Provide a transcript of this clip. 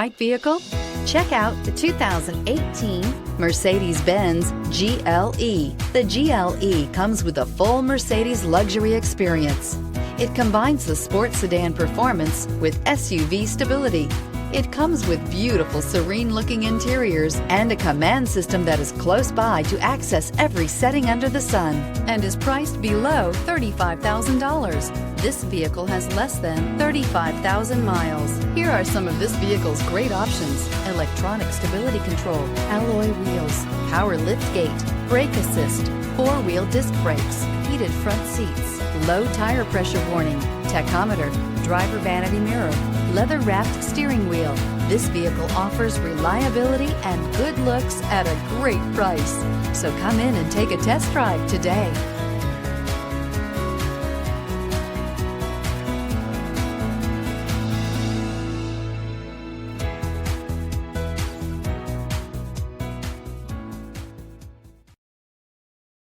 Right vehicle? Check out the 2018 Mercedes-Benz GLE. The GLE comes with a full Mercedes luxury experience. It combines the sports sedan performance with SUV stability. It comes with beautiful, serene-looking interiors and a command system that is close by to access every setting under the sun, and is priced below $35,000. This vehicle has less than 35,000 miles. Here are some of this vehicle's great options: electronic stability control, alloy wheels, power liftgate, brake assist, four-wheel disc brakes, heated front seats, low tire pressure warning, tachometer, driver vanity mirror, leather-wrapped steering wheel. This vehicle offers reliability and good looks at a great price. So come in and take a test drive today.